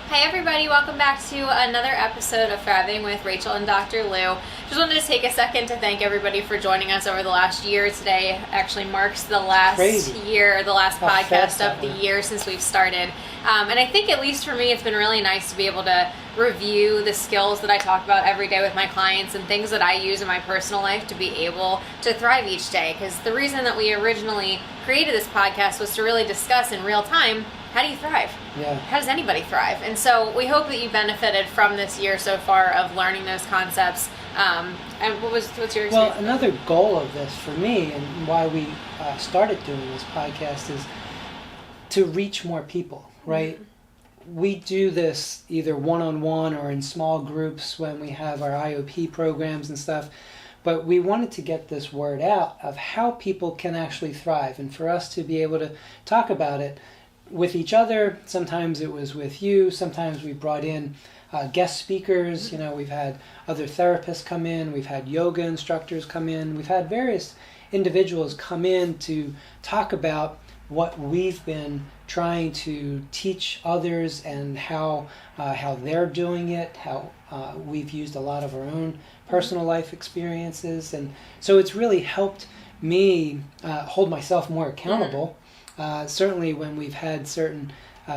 Hi everybody, welcome back to another episode of Thriving with Rachael and Dr. Lou. Just wanted to take a second to thank everybody for joining us over the last year. Today actually marks the last year, the last podcast of the year since we've started. And I think at least for me, it's been really nice to be able to review the skills that I talk about every day with my clients and things that I use in my personal life to be able to thrive each day. Because the reason that we originally created this podcast was to really discuss in real time, how do you thrive? Yeah. How does anybody thrive? And so we hope that you benefited from this year so far of learning those concepts. And what's your experience? Well, another goal of this for me and why we started doing this podcast is to reach more people, right? Mm-hmm. We do this either one-on-one or in small groups when we have our IOP programs and stuff. But we wanted to get this word out of how people can actually thrive and for us to be able to talk about it with each other. Sometimes it was with you. Sometimes we brought in guest speakers. You know, we've had other therapists come in. We've had yoga instructors come in. We've had various individuals come in to talk about what we've been trying to teach others and how they're doing it, how we've used a lot of our own personal life experiences. And so it's really helped me hold myself more accountable. Certainly when we've had certain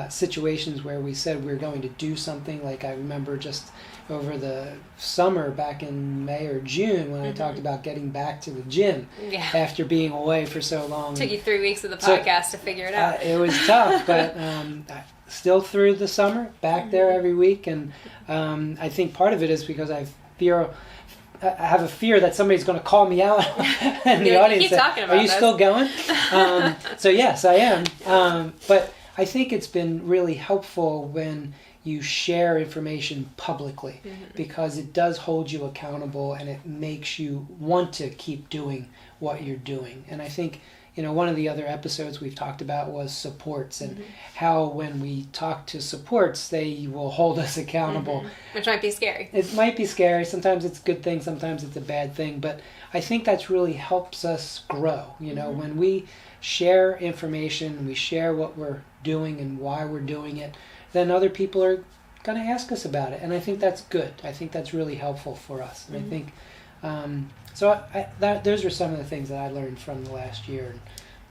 situations where we said we're going to do something, like I remember just over the summer back in May or June when I talked about getting back to the gym after being away for so long. Took you 3 weeks of the podcast to figure it out. It was tough, but still through the summer, back there every week. And I think part of it is because I have a fear that somebody's going to call me out in the audience. Keep talking about Are you still going? So yes, I am. But I think it's been really helpful when you share information publicly because it does hold you accountable and it makes you want to keep doing what you're doing. And I think, you know, one of the other episodes we've talked about was supports and how when we talk to supports, they will hold us accountable. Which might be scary. It might be scary. Sometimes it's a good thing. Sometimes it's a bad thing. But I think that's really helps us grow. You know, when we share information, we share what we're doing and why we're doing it, then other people are going to ask us about it. And I think that's good. I think that's really helpful for us. And I think... So those are some of the things that I learned from the last year and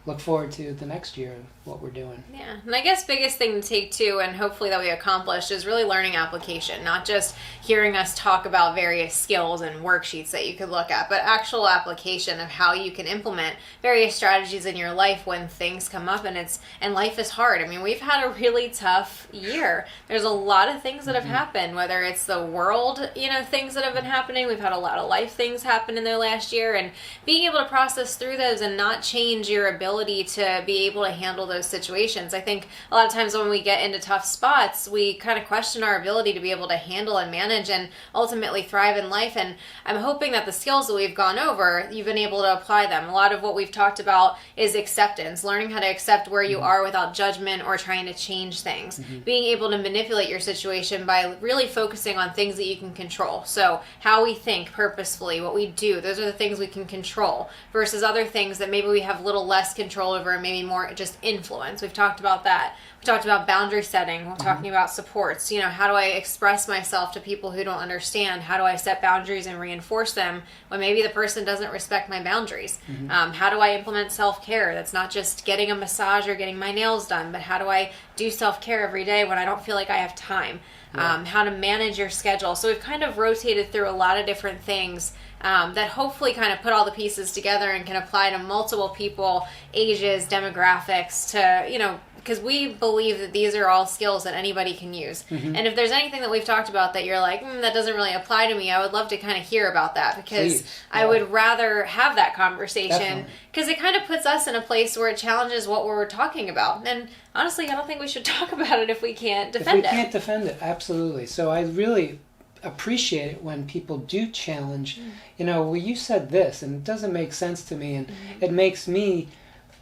look forward to the next year of what we're doing. Yeah, and I guess biggest thing to take too, and hopefully that we accomplished, is really learning application, not just hearing us talk about various skills and worksheets that you could look at, but actual application of how you can implement various strategies in your life when things come up and life is hard. I mean, we've had a really tough year. There's a lot of things that have happened, whether it's the world, you know, things that have been happening. We've had a lot of life things happen in the last year, and being able to process through those and not change your ability to be able to handle those situations. I think a lot of times when we get into tough spots, we kind of question our ability to be able to handle and manage and ultimately thrive in life. And I'm hoping that the skills that we've gone over, you've been able to apply them. A lot of what we've talked about is acceptance, learning how to accept where you are without judgment or trying to change things, being able to manipulate your situation by really focusing on things that you can control. So how we think purposefully, what we do, those are the things we can control versus other things that maybe we have a little less control over and maybe more just influence. We've talked about that. We talked about boundary setting. We're talking about supports. You know, how do I express myself to people who don't understand? How do I set boundaries and reinforce them when maybe the person doesn't respect my boundaries? How do I implement self-care? That's not just getting a massage or getting my nails done, but how do I do self-care every day when I don't feel like I have time? How to manage your schedule. So we've kind of rotated through a lot of different things that hopefully kind of put all the pieces together and can apply to multiple people, ages, demographics, to, you know, because we believe that these are all skills that anybody can use. And if there's anything that we've talked about that you're like, that doesn't really apply to me, I would love to kind of hear about that, because I would rather have that conversation, because it kind of puts us in a place where it challenges what we're talking about. And honestly, I don't think we should talk about it if we can't defend it. If we can't defend it, absolutely. So I really appreciate it when people do challenge. You know, well, you said this, and it doesn't make sense to me, and it makes me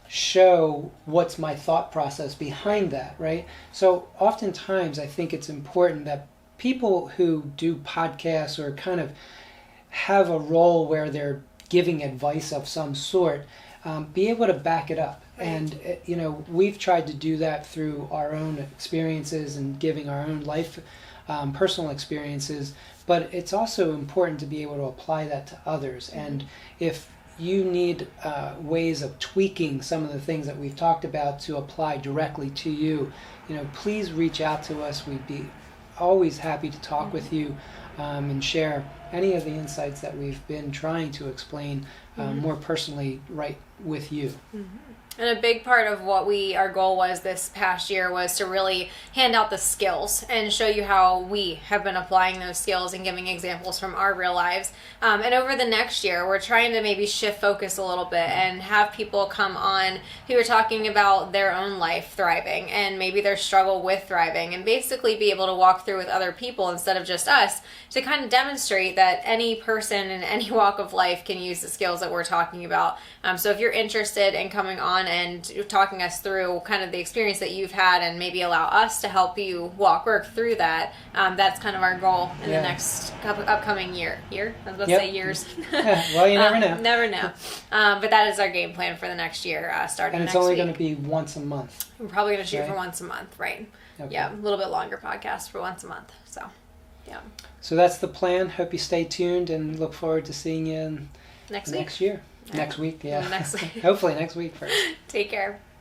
show what's my thought process behind that, right? So oftentimes I think it's important that people who do podcasts or kind of have a role where they're giving advice of some sort, be able to back it up And, we've tried to do that through our own experiences and giving our own life, personal experiences. But it's also important to be able to apply that to others. And if you need ways of tweaking some of the things that we've talked about to apply directly to you, please reach out to us. We'd be always happy to talk with you and share any of the insights that we've been trying to explain more personally right with you. And a big part of what our goal was this past year was to really hand out the skills and show you how we have been applying those skills and giving examples from our real lives. And over the next year, we're trying to maybe shift focus a little bit and have people come on who are talking about their own life thriving and maybe their struggle with thriving, and basically be able to walk through with other people instead of just us to kind of demonstrate that any person in any walk of life can use the skills that we're talking about. So if you're interested in coming on and talking us through kind of the experience that you've had and maybe allow us to help you work through that, that's kind of our goal in the next upcoming year. I was about to say years. Well, you never know. Never know. But that is our game plan for the next year, starting next week. And it's only going to be once a month. We're probably going to shoot for once a month, right? Okay. Yeah, a little bit longer podcast for once a month. So, yeah. So that's the plan. Hope you stay tuned and look forward to seeing you next year. Next week, yeah. Next week. Hopefully next week first. Take care.